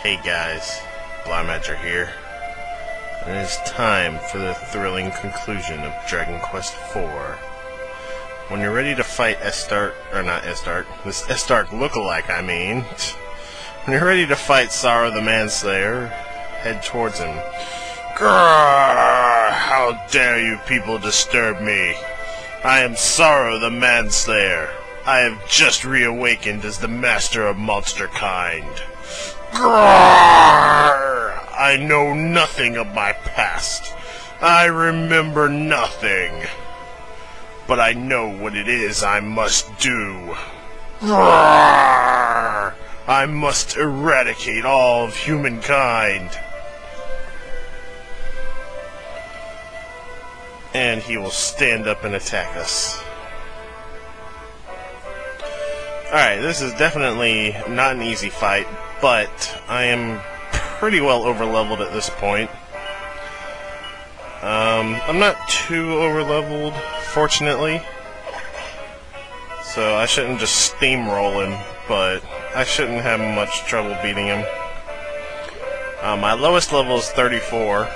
Hey guys, Blaumagier here, and it is time for the thrilling conclusion of Dragon Quest IV. When you're ready to fight this Estark lookalike, I mean. When you're ready to fight Psaro the Manslayer, head towards him. Grrr! How dare you people disturb me! I am Psaro the Manslayer. I have just reawakened as the master of monster kind. Grrr! I know nothing of my past. I remember nothing. But I know what it is I must do. Grrr! I must eradicate all of humankind. And he will stand up and attack us. Alright, this is definitely not an easy fight, but I am pretty well over-leveled at this point. I'm not too over-leveled, fortunately, so I shouldn't just steamroll him, but I shouldn't have much trouble beating him. My lowest level is 34.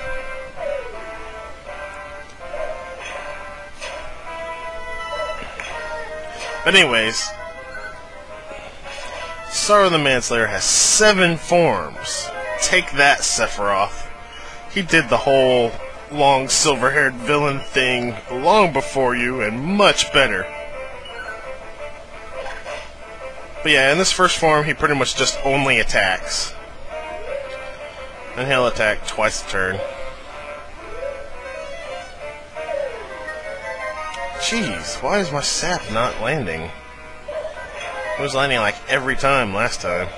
But anyways, Psaro the Manslayer has 7 forms. Take that, Sephiroth. He did the whole long silver-haired villain thing long before you, and much better. But yeah, in this first form, he pretty much just only attacks. And he'll attack twice a turn. Jeez, why is my sap not landing? It was landing like every time last time.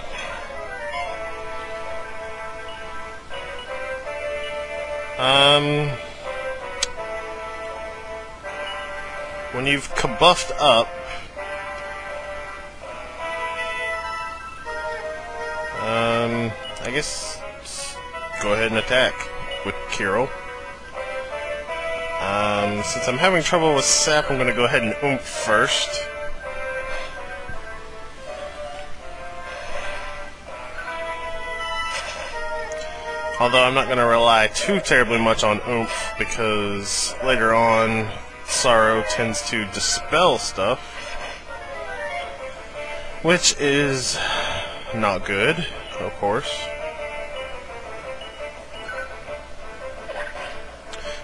When you've kabuffed up, I guess go ahead and attack with Kirill. Since I'm having trouble with sap, I'm going to go ahead and oomph first. Although I'm not going to rely too terribly much on oomph, because later on, Psaro tends to dispel stuff, which is not good, of course.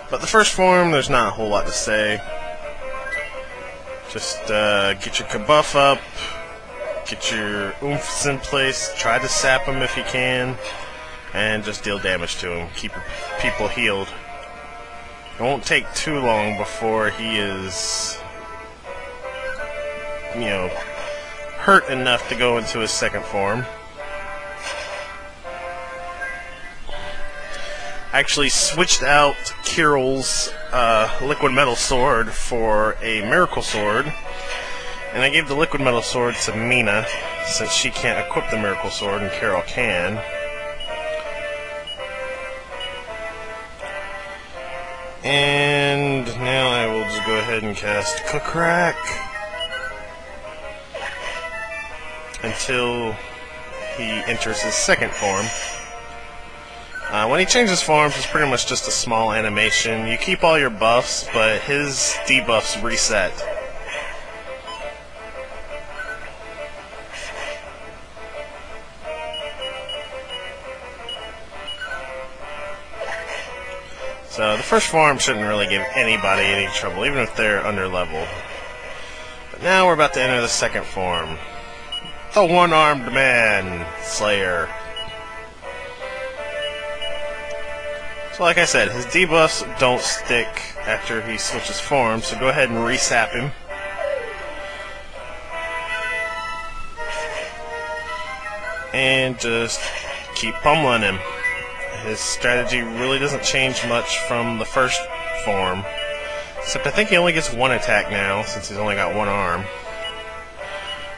But the first form, there's not a whole lot to say. Just get your kabuff up, get your oomphs in place, try to sap him if you can, and just deal damage to him. Keep people healed. It won't take too long before he is, hurt enough to go into his second form. I actually switched out Kirill's liquid metal sword for a miracle sword, and I gave the liquid metal sword to Mina, since she can't equip the miracle sword and Kirill can. And now I will just go ahead and cast Crack until he enters his second form. When he changes forms, it's pretty much just a small animation. You keep all your buffs, but his debuffs reset. So the first form shouldn't really give anybody any trouble, even if they're under-leveled. But now we're about to enter the second form. The One-Armed Man Slayer. So like I said, his debuffs don't stick after he switches forms, so go ahead and resap him. And just keep pummeling him. His strategy really doesn't change much from the first form, except I think he only gets one attack now, since he's only got one arm.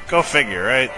Go figure, right?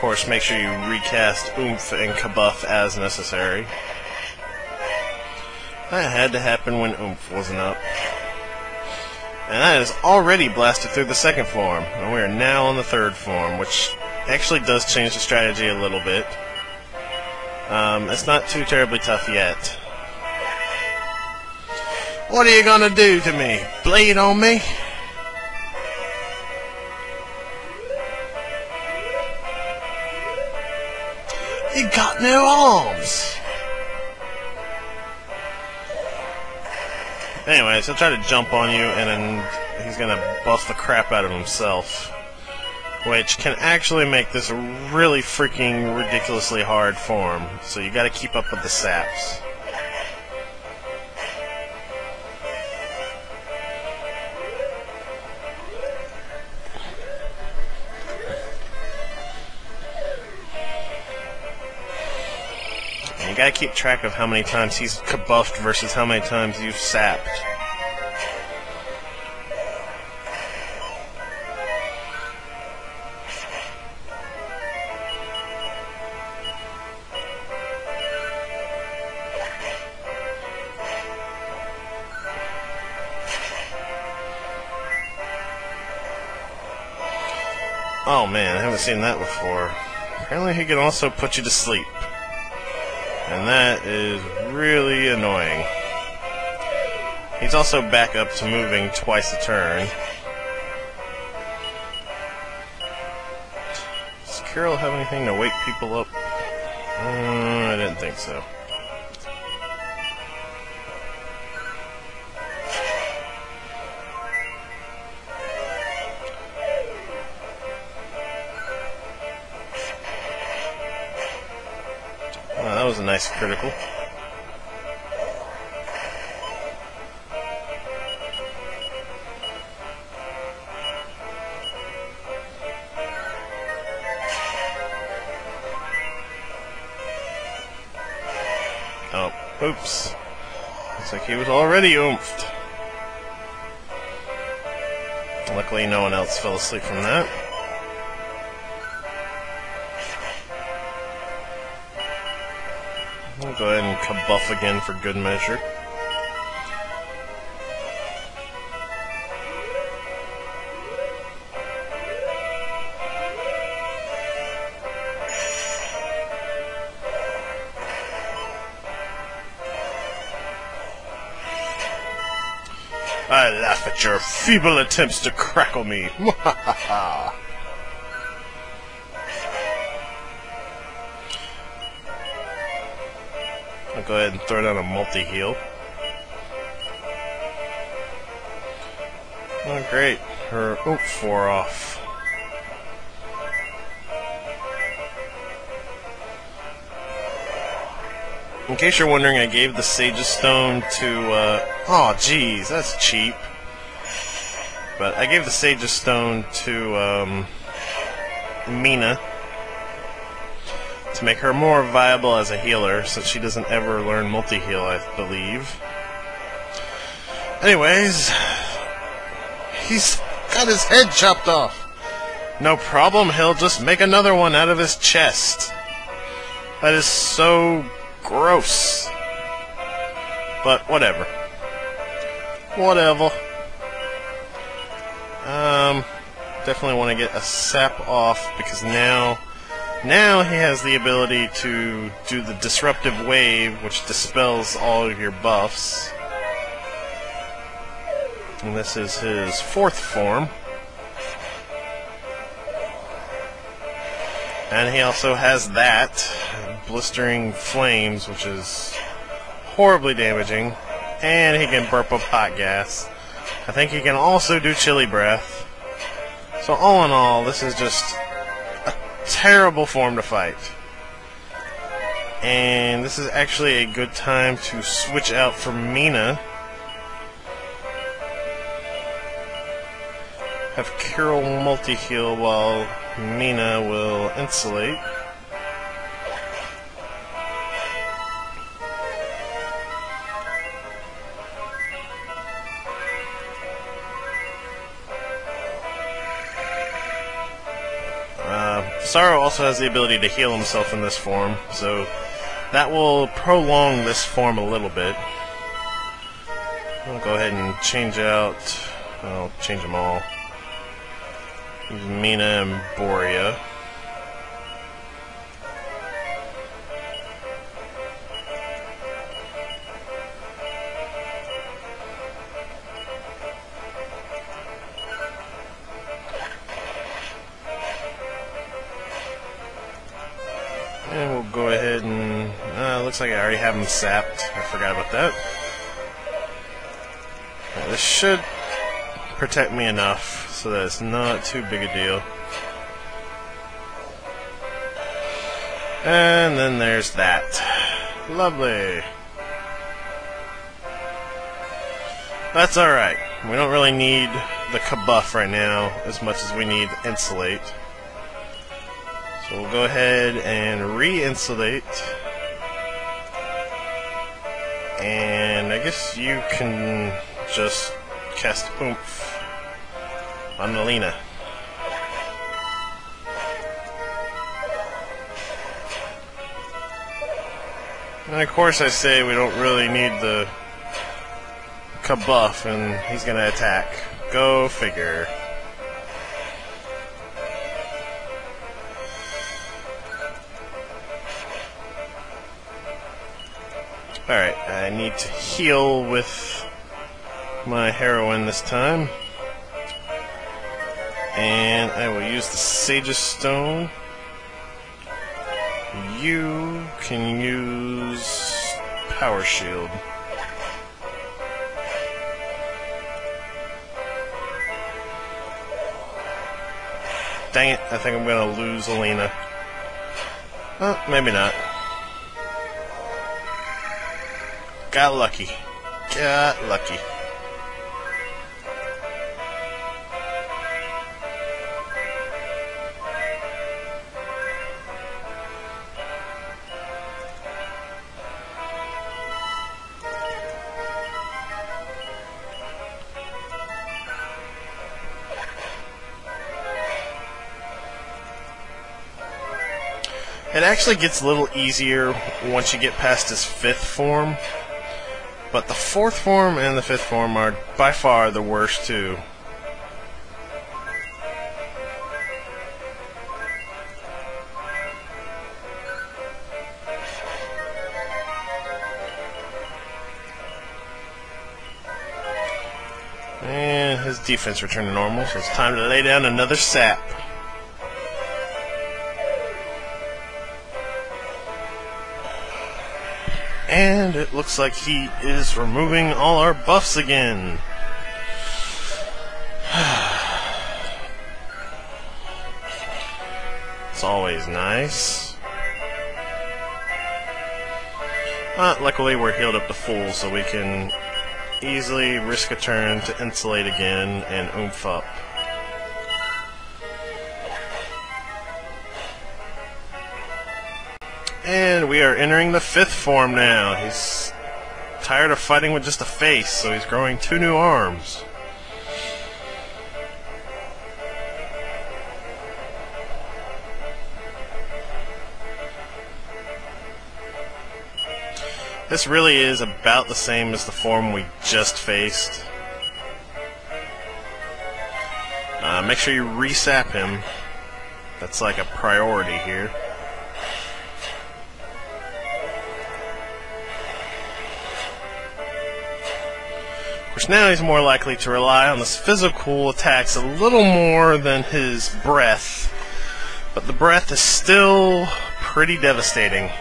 course, make sure you recast Oomph and Kabuff as necessary. That had to happen when Oomph wasn't up. And that is already blasted through the second form. And we are now on the third form, which actually does change the strategy a little bit. It's not too terribly tough yet. What are you gonna do to me? Bleed on me? You got no arms! Anyways, he'll try to jump on you, and then he's gonna buff the crap out of himself. Which can actually make this a really freaking ridiculously hard form. So you gotta keep up with the saps. And you gotta keep track of how many times he's kabuffed versus how many times you've sapped. Oh man, I haven't seen that before. Apparently he can also put you to sleep. And that is really annoying. He's also back up to moving twice a turn. Does Carol have anything to wake people up? I didn't think so. Oh, that was a nice critical. Oh, oops. Looks like he was already oomphed. Luckily no one else fell asleep from that. We'll go ahead and kabuff again for good measure. I laugh at your feeble attempts to crackle me. Mwahaha. I'll go ahead and throw down a multi-heal. Oh great, her oomph wore off. In case you're wondering, I gave the Sage's Stone to, oh geez, that's cheap. But I gave the Sage's Stone to, Mina, to make her more viable as a healer, since she doesn't ever learn multi-heal, I believe. Anyways, he's got his head chopped off. No problem, he'll just make another one out of his chest. That is so gross. But whatever. Whatever. Definitely want to get a sap off, because now he has the ability to do the disruptive wave, which dispels all of your buffs. And this is his fourth form. And he also has that, blistering flames, which is horribly damaging. And he can burp up hot gas. I think he can also do chilly breath. So all in all, this is just a terrible form to fight. And this is actually a good time to switch out for Mina. Have Carol multi-heal while Mina will insulate. Psaro also has the ability to heal himself in this form, so that will prolong this form a little bit. I'll go ahead and change out... I'll change them all. Use Mina and Borea. And we'll go ahead and... looks like I already have them sapped. I forgot about that. This should protect me enough so that it's not too big a deal. And then there's that. Lovely. That's alright. We don't really need the Kabuff right now as much as we need Insulate. So we'll go ahead and re-insulate. And I guess you can just cast Oomph on Alina. And of course I say we don't really need the Kabuff, and he's gonna attack. Go figure. Alright, I need to heal with my heroine this time. And I will use the Sage's Stone. You can use Power Shield. Dang it, I think I'm gonna lose Alina. Well, maybe not. Got lucky. Got lucky. It actually gets a little easier once you get past his 5th form. But the 4th form and the 5th form are by far the worst too. And his defense returned to normal, so it's time to lay down another sap. And it looks like he is removing all our buffs again. It's always nice. Luckily we're healed up to full, so we can easily risk a turn to insulate again and oomph up. And we are entering the 5th form now. He's tired of fighting with just a face, so he's growing 2 new arms. This really is about the same as the form we just faced. Make sure you resap him. That's like a priority here. Of course, now he's more likely to rely on his physical attacks a little more than his breath. But the breath is still pretty devastating.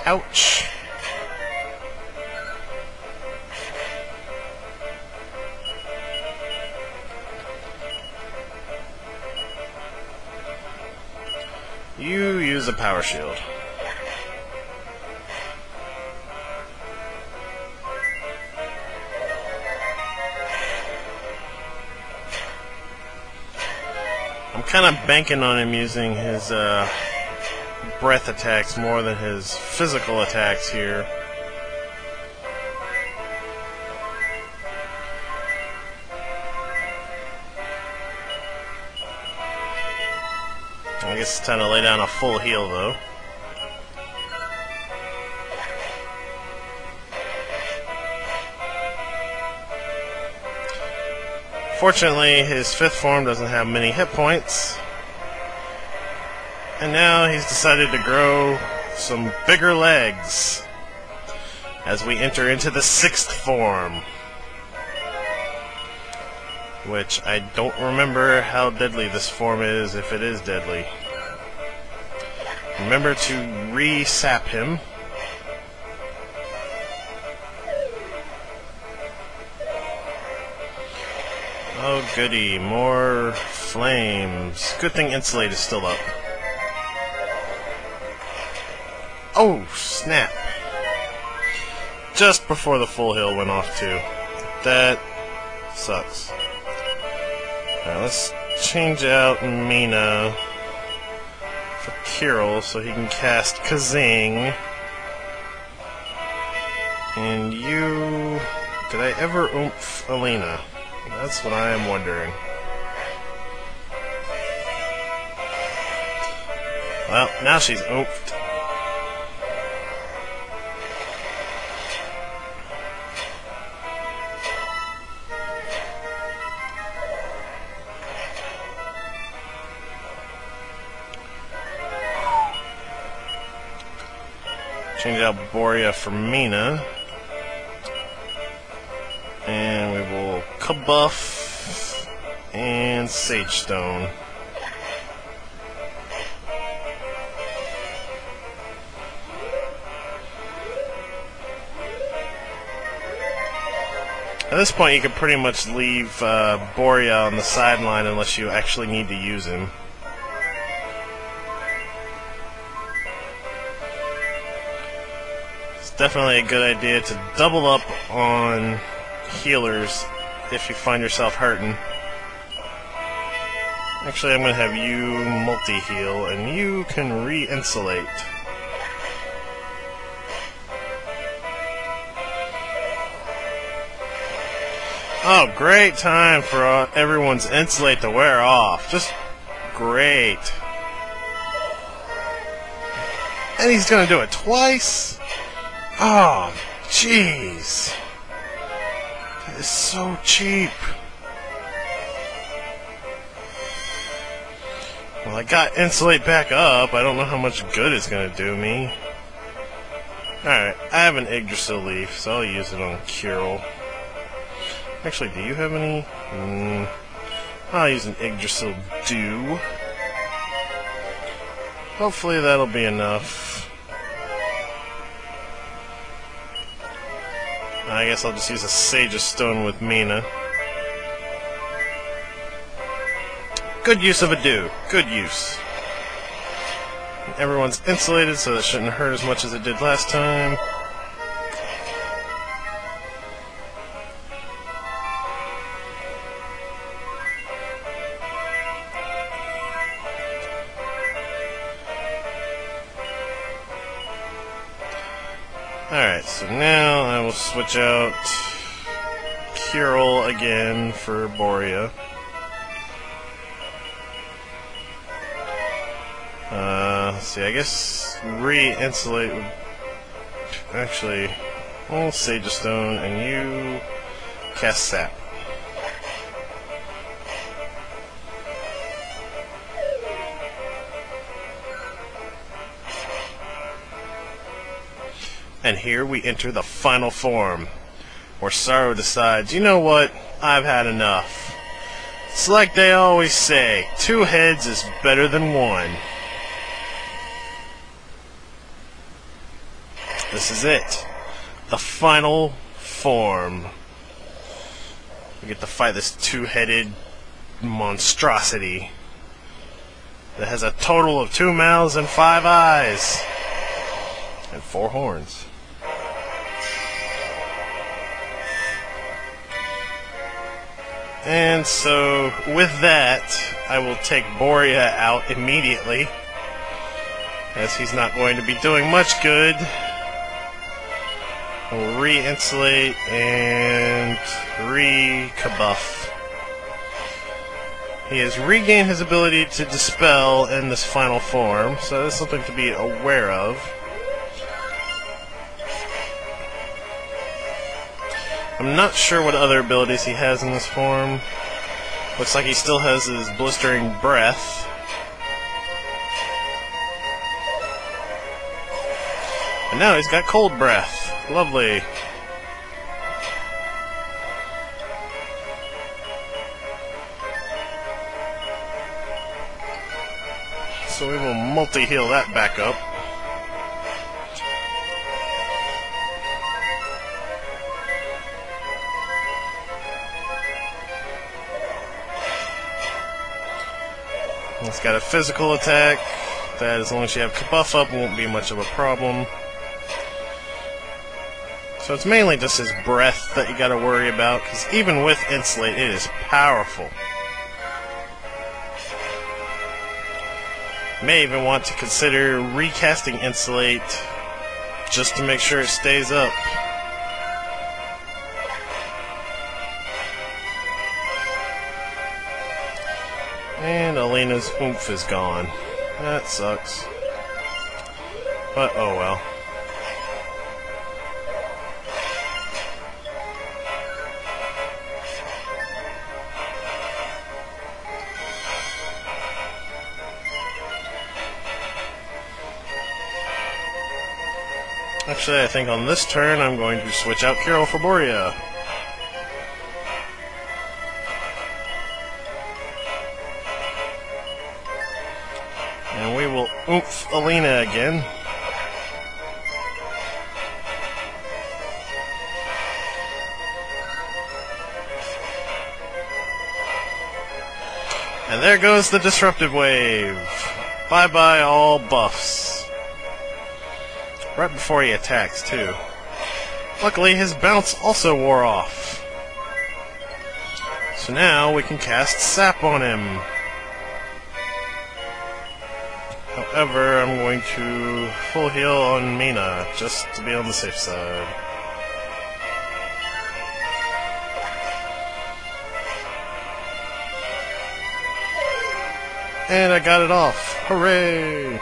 Ouch. You use a power shield. kind of banking on him using his breath attacks more than his physical attacks here. I guess it's time to lay down a full heal, though. Fortunately, his fifth form doesn't have many hit points. And now he's decided to grow some bigger legs as we enter into the sixth form. Which I don't remember how deadly this form is, if it is deadly. Remember to re-sap him. Oh goody, more flames. Good thing Insulate is still up. Oh, snap. Just before the full heal went off too. That sucks. Alright, let's change out Mina for Kirill so he can cast Kazing. And you... Did I ever oomph Alina? That's what I am wondering. Well, now she's oomphed. Change out Borea for Mina. And we will Kabuff and Sage Stone. At this point, you can pretty much leave Borea on the sideline unless you actually need to use him. It's definitely a good idea to double up on healers if you find yourself hurting. Actually, I'm going to have you multi-heal, and you can re-insulate. Oh, great time for everyone's insulate to wear off. Just great. And he's going to do it twice? Oh, jeez. That is so cheap. Well, I got Insulate back up. I don't know how much good it's going to do me. Alright, I have an Yggdrasil leaf, so I'll use it on Kirill. Actually, do you have any? I'll use an Yggdrasil Dew. Hopefully that'll be enough. I guess I'll just use a Sage of Stone with Mina. Good use of a Dew. Good use. Everyone's insulated, so that shouldn't hurt as much as it did last time. Alright, so now I will switch out Kirill again for Borea. Let's see, I guess re-insulate would... Actually, I'll Sage of Stone and you cast Sap. And here we enter the final form, where Psaro decides, you know what, I've had enough. It's like they always say, 2 heads is better than 1. This is it. The final form. We get to fight this 2-headed monstrosity that has a total of 2 mouths and 5 eyes. And 4 horns. And so, with that, I will take Borea out immediately, as he's not going to be doing much good. We'll re-insulate and re-kabuff. He has regained his ability to dispel in this final form, so that's something to be aware of. I'm not sure what other abilities he has in this form. Looks like he still has his blistering breath. And now he's got cold breath. Lovely. So we will multi-heal that back up. It's got a physical attack that, as long as you have Kabuff up, won't be much of a problem. So it's mainly just his breath that you gotta worry about, because even with Insulate, it is powerful. May even want to consider recasting Insulate just to make sure it stays up. And Alina's oomph is gone. That sucks. But oh well. Actually, I think on this turn I'm going to switch out Kirill for Borea. And we will oomph Alina again. And there goes the Disruptive Wave. Bye-bye all buffs. Right before he attacks, too. Luckily, his bounce also wore off. So now we can cast Sap on him. However, I'm going to full heal on Mina, just to be on the safe side. And I got it off. Hooray!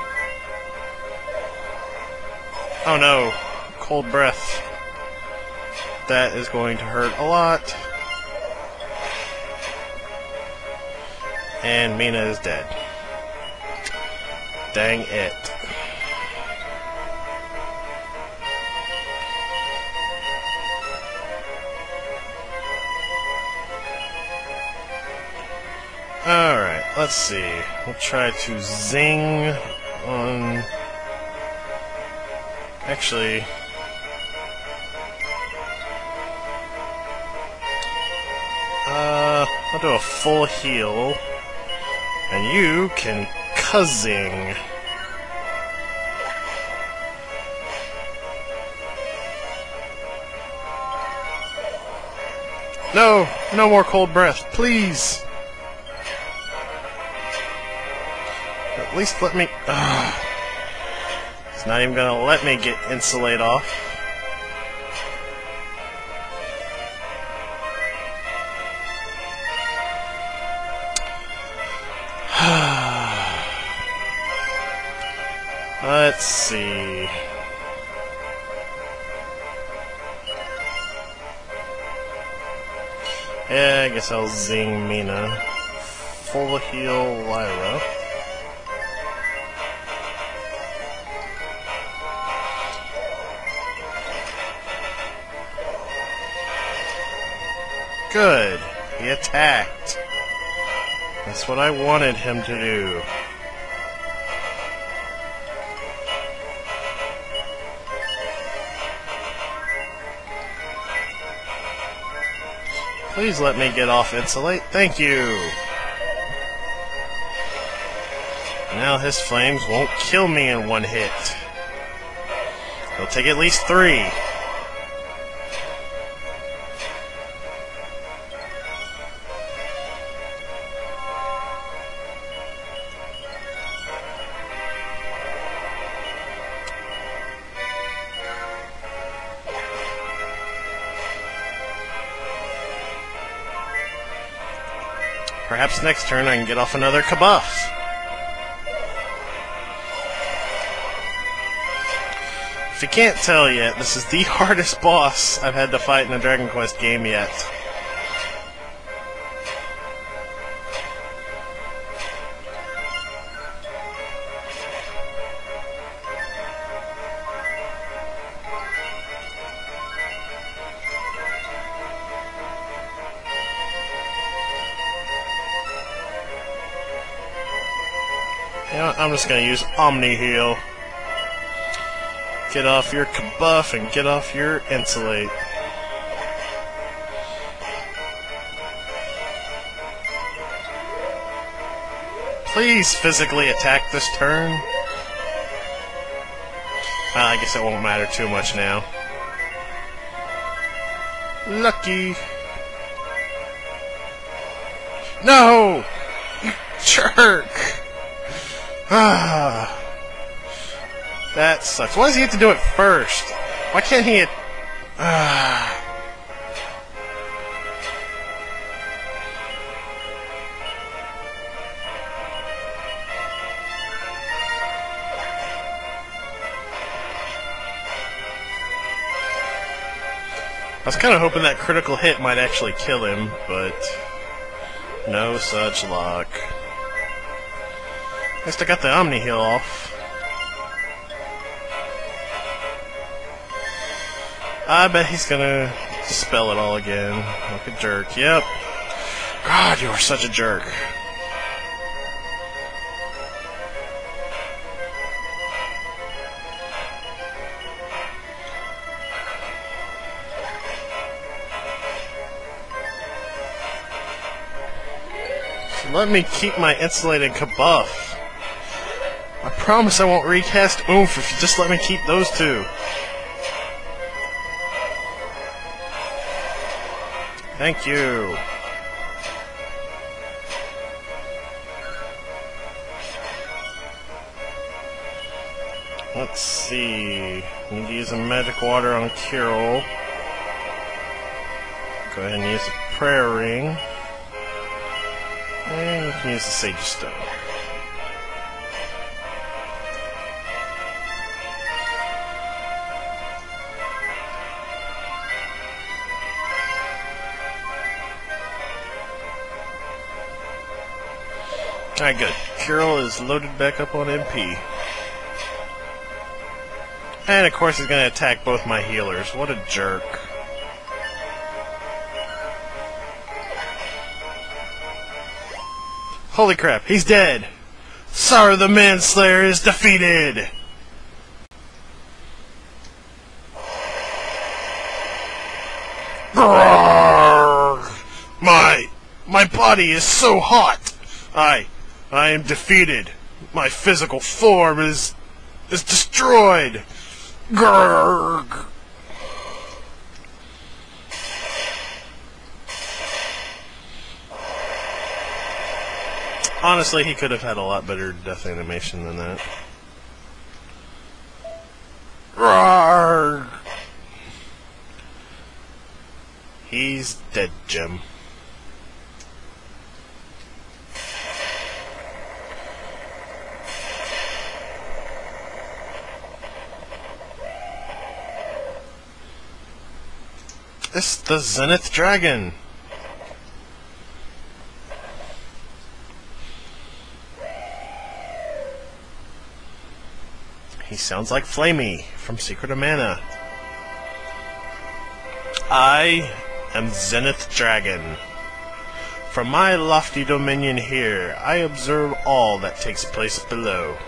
Oh no, cold breath. That is going to hurt a lot. And Mina is dead. Dang it. Alright, let's see. We'll try to zing on... Actually... I'll do a full heal. And you can Kazing. No! No more cold breath, please! At least let me... It's not even gonna let me get Insulate off. Let's see... Yeah, I guess I'll zing Mina. Full heal Lyra. Good. He attacked. That's what I wanted him to do. Please let me get off Insulate. Thank you. Now his flames won't kill me in one hit. He'll take at least 3. Perhaps next turn I can get off another Kabuff. If you can't tell yet, this is the hardest boss I've had to fight in a Dragon Quest game yet. You know what, I'm just gonna use Omni Heal. Get off your Kabuff and get off your Insulate. Please physically attack this turn. Well, I guess it won't matter too much now. Lucky. No! You jerk! Ah. That sucks. Why does he have to do it first? Why can't he... I was kind of hoping that critical hit might actually kill him, but no such luck. At least I got the Omni Heal off. I bet he's gonna spell it all again. Like a jerk. Yep. God, you are such a jerk. So let me keep my insulated Kabuff. I promise I won't recast Oomph if you just let me keep those two. Thank you. Let's see. Need to use a magic water on Kirill. Go ahead and use a prayer ring. And you can use the Sage Stone. Alright, good. Kirill is loaded back up on MP. And of course he's going to attack both my healers. What a jerk. Holy crap, he's dead! Psaro the Manslayer is defeated! My body is so hot! I am defeated. My physical form is destroyed. Grrrg. Honestly, he could have had a lot better death animation than that. Grrrg. He's dead, Jim. This is the Zenith Dragon. He sounds like Flamey from Secret of Mana. I am Zenith Dragon. From my lofty dominion here, I observe all that takes place below.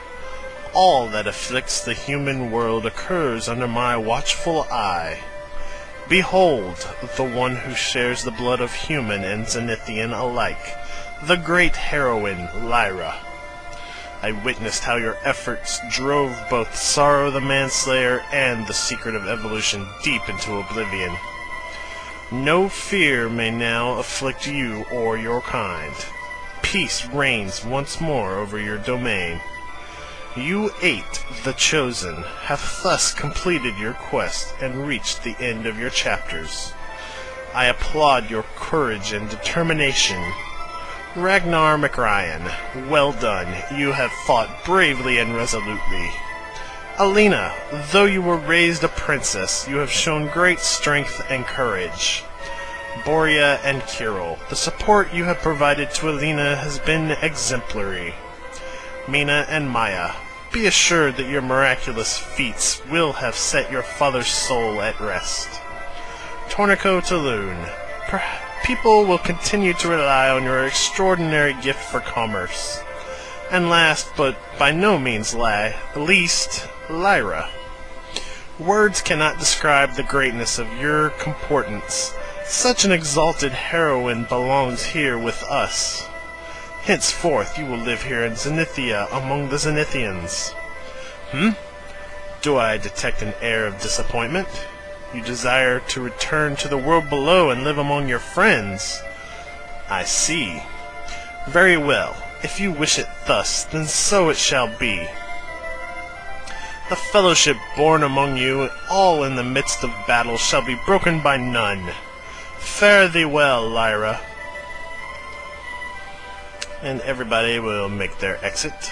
All that afflicts the human world occurs under my watchful eye. Behold, the one who shares the blood of human and Zenithian alike, the great heroine, Lyra. I witnessed how your efforts drove both Psaro the Manslayer and the secret of evolution deep into oblivion. No fear may now afflict you or your kind. Peace reigns once more over your domain. You eight, the Chosen, have thus completed your quest and reached the end of your chapters. I applaud your courage and determination. Ragnar McRyan, well done. You have fought bravely and resolutely. Alina, though you were raised a princess, you have shown great strength and courage. Boria and Kirill, the support you have provided to Alina has been exemplary. Mina and Maya, be assured that your miraculous feats will have set your father's soul at rest. Tornico Taloon, people will continue to rely on your extraordinary gift for commerce. And last, but by no means least, Lyra. Words cannot describe the greatness of your importance. Such an exalted heroine belongs here with us. Henceforth you will live here in Zenithia among the Zenithians. Do I detect an air of disappointment? You desire to return to the world below and live among your friends. I see. Very well. If you wish it thus, then so it shall be. The fellowship born among you, all in the midst of battle, shall be broken by none. Fare thee well, Lyra. And everybody will make their exit.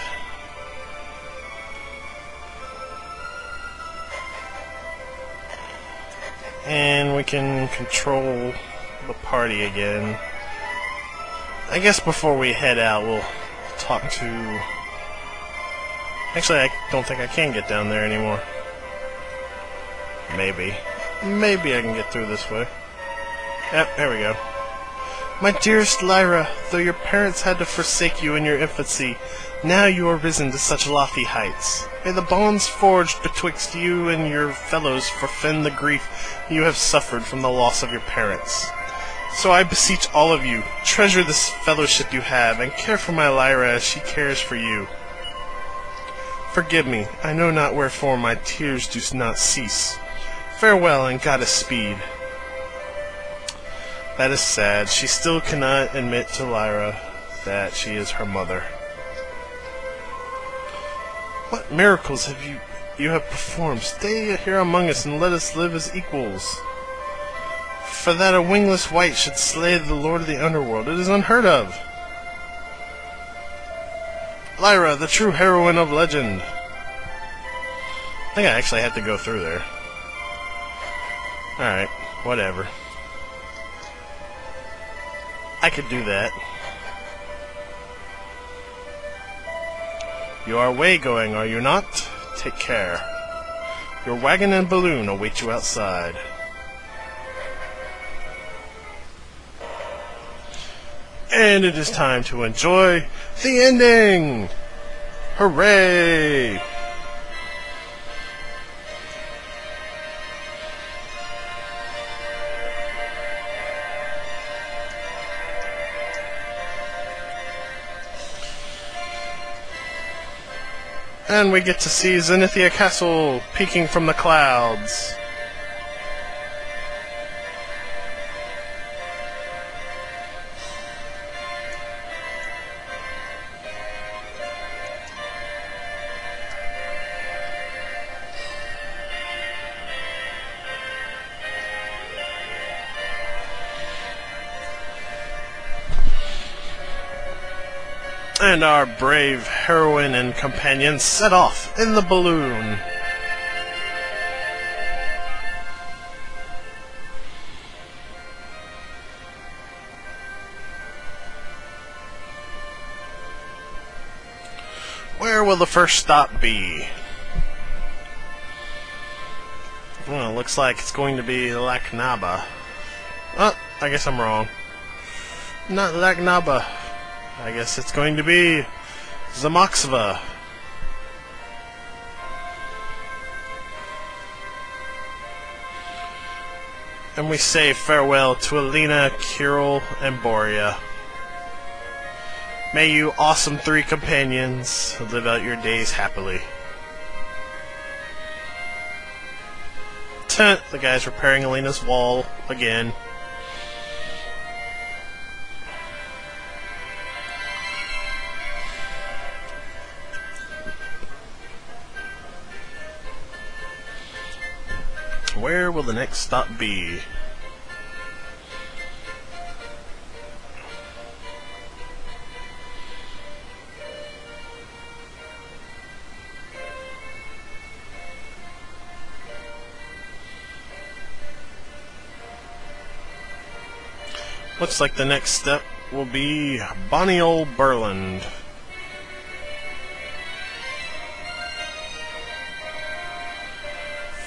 And we can control the party again. I guess before we head out, we'll talk to... Actually, I don't think I can get down there anymore. Maybe. Maybe I can get through this way. Yep, there we go. My dearest Lyra, though your parents had to forsake you in your infancy, now you are risen to such lofty heights. May the bonds forged betwixt you and your fellows forfend the grief you have suffered from the loss of your parents. So I beseech all of you, treasure this fellowship you have, and care for my Lyra as she cares for you. Forgive me, I know not wherefore my tears do not cease. Farewell, and goddess speed. That is sad. She still cannot admit to Lyra that she is her mother. What miracles have you have performed? Stay here among us and let us live as equals. For that a wingless wight should slay the lord of the underworld, it is unheard of. Lyra, the true heroine of legend. I think I actually had to go through there. Alright, whatever. I could do that. You are way-going, are you not? Take care. Your wagon and balloon await you outside. And it is time to enjoy the ending! Hooray! And we get to see Zenithia Castle peeking from the clouds. And our brave heroine and companion set off in the balloon. Where will the first stop be? Well, it looks like it's going to be Laknaba. Oh, I guess I'm wrong. Not Laknaba. I guess it's going to be Zamoxva. And we say farewell to Alina, Kirill, and Boria. May you awesome three companions live out your days happily. The guy's repairing Alina's wall again. Where will the next stop be? Looks like the next step will be Bonnie Ol' Burland.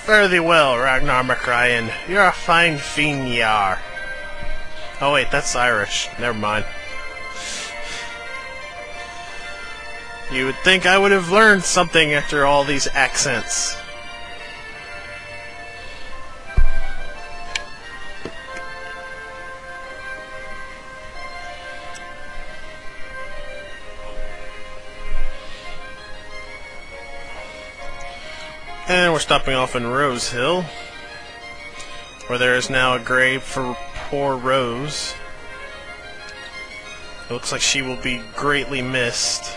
Fare thee well, Ragnar MacRyan. You're a fine fiend ye are. Oh wait, that's Irish. Never mind. You would think I would have learned something after all these accents. And we're stopping off in Rose Hill, where there is now a grave for poor Rose. It looks like she will be greatly missed.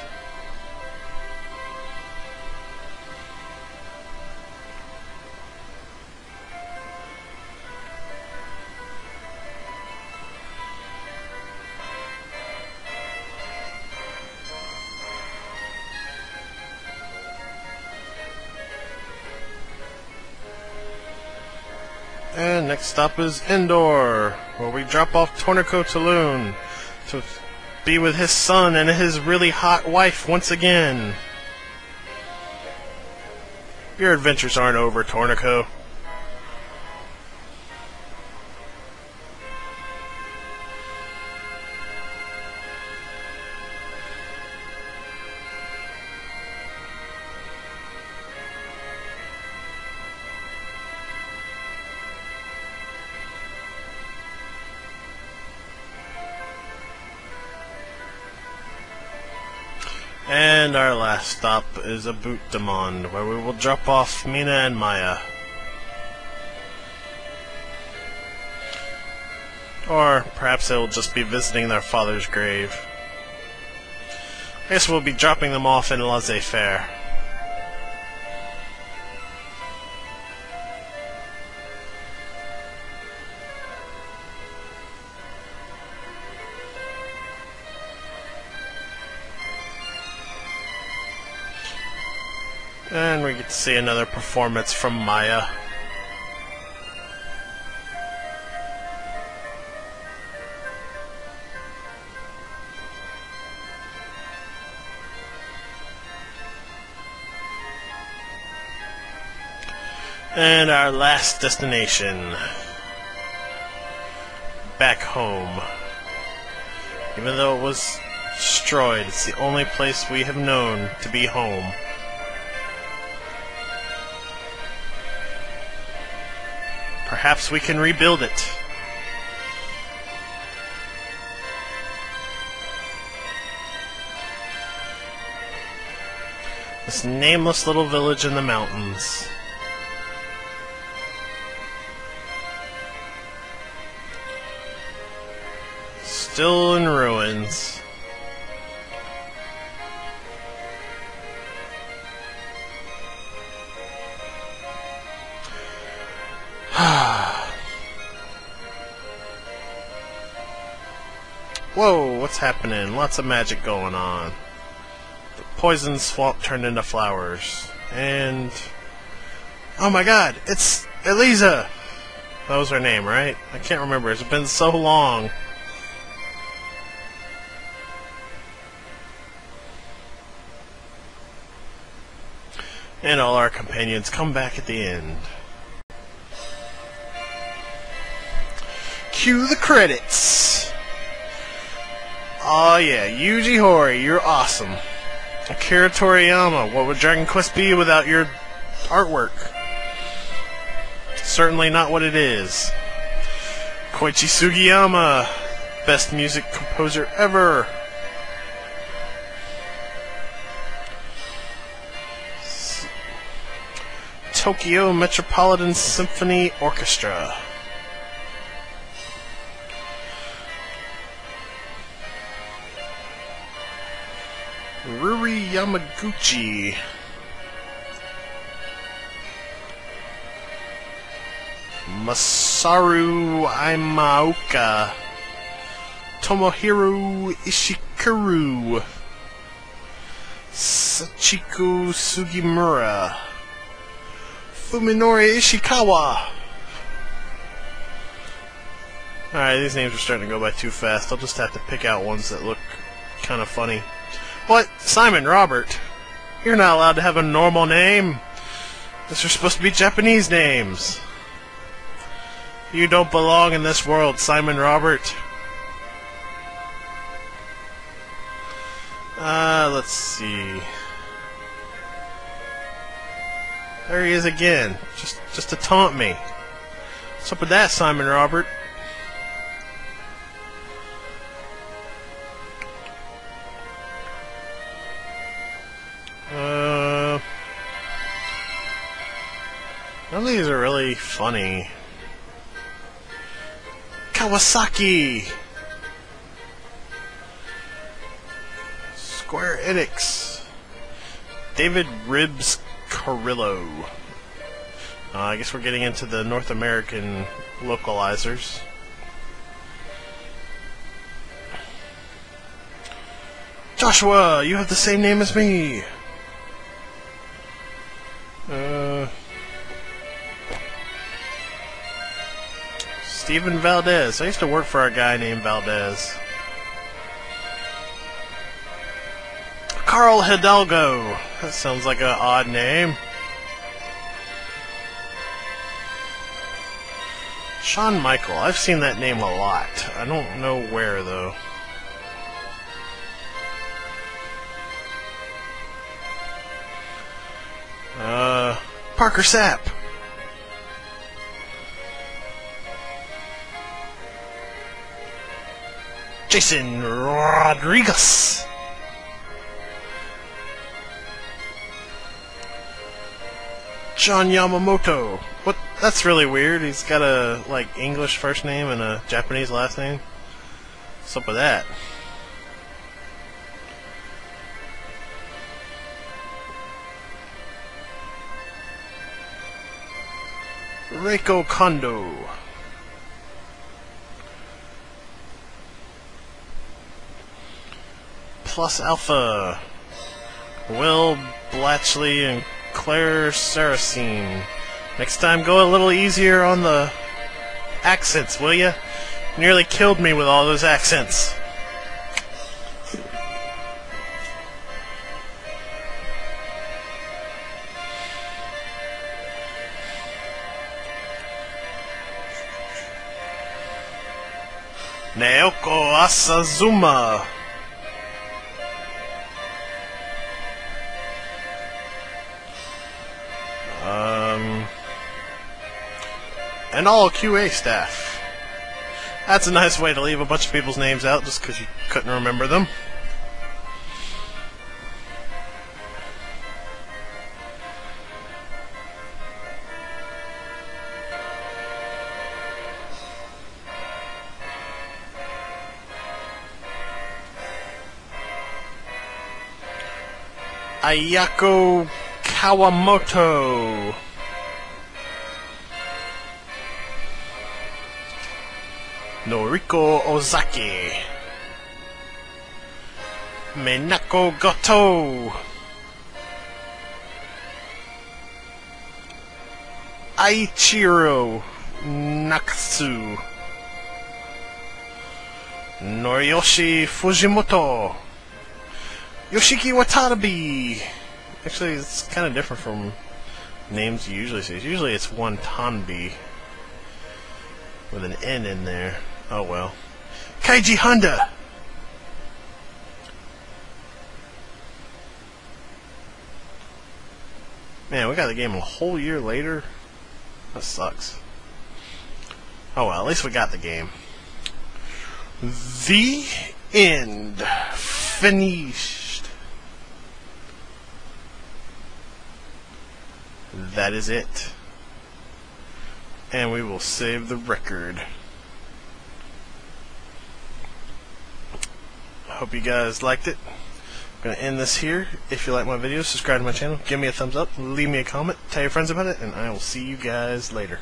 And next stop is Endor, where we drop off Tornico Taloon to be with his son and his really hot wife once again. Your adventures aren't over, Tornico. And our last stop is Aboot Demond, where we will drop off Mina and Maya. Or perhaps they will just be visiting their father's grave. I guess we'll be dropping them off in laissez-faire. And we get to see another performance from Maya. And our last destination. Back home. Even though it was destroyed, it's the only place we have known to be home. Perhaps we can rebuild it. This nameless little village in the mountains. Still in ruins. Whoa, what's happening? Lots of magic going on. The poison swamp turned into flowers. And... oh my god, it's Eliza! That was her name, right? I can't remember. It's been so long. And all our companions come back at the end. Cue the credits! Oh yeah, Yuji Horii, you're awesome. Akira Toriyama, what would Dragon Quest be without your artwork? Certainly not what it is. Koichi Sugiyama, best music composer ever. Tokyo Metropolitan Symphony Orchestra. Ruri Yamaguchi. Masaru Imaoka. Tomohiro Ishikaru. Sachiko Sugimura. Fuminori Ishikawa. Alright, these names are starting to go by too fast. I'll just have to pick out ones that look kind of funny. What? Simon Robert? You're not allowed to have a normal name. These are supposed to be Japanese names. You don't belong in this world, Simon Robert. Let's see. There he is again. Just to taunt me. What's up with that, Simon Robert? None of these are really funny. Kawasaki! Square-Enix. David Ribbs Carrillo. I guess we're getting into the North American localizers. Joshua, you have the same name as me! Steven Valdez. I used to work for a guy named Valdez. Carl Hidalgo. That sounds like an odd name. Shawn Michael. I've seen that name a lot. I don't know where, though. Parker Sapp. Jason Rodriguez. John Yamamoto. What? That's really weird. He's got a English first name and a Japanese last name. What's up with that? Reiko Kondo. Plus Alpha. Will Blatchley and Claire Saracine. Next time, go a little easier on the accents, will ya? Nearly killed me with all those accents. Naoko Asazuma. And all QA staff. That's a nice way to leave a bunch of people's names out just because you couldn't remember them. Ayako Kawamoto. Noriko Ozaki. Menako Goto. Aichiro Nakatsu. Noriyoshi Fujimoto. Yoshiki Watanabe. Actually, it's kind of different from names you usually see. Usually it's Watanabe with an N in there. Oh well. Kaiji Honda. Man, we got the game a whole year later. That sucks. Oh well, at least we got the game. The end. Finished. That is it. And we will save the record. Hope you guys liked it. I'm going to end this here. If you like my videos, subscribe to my channel, give me a thumbs up, leave me a comment, tell your friends about it, and I will see you guys later.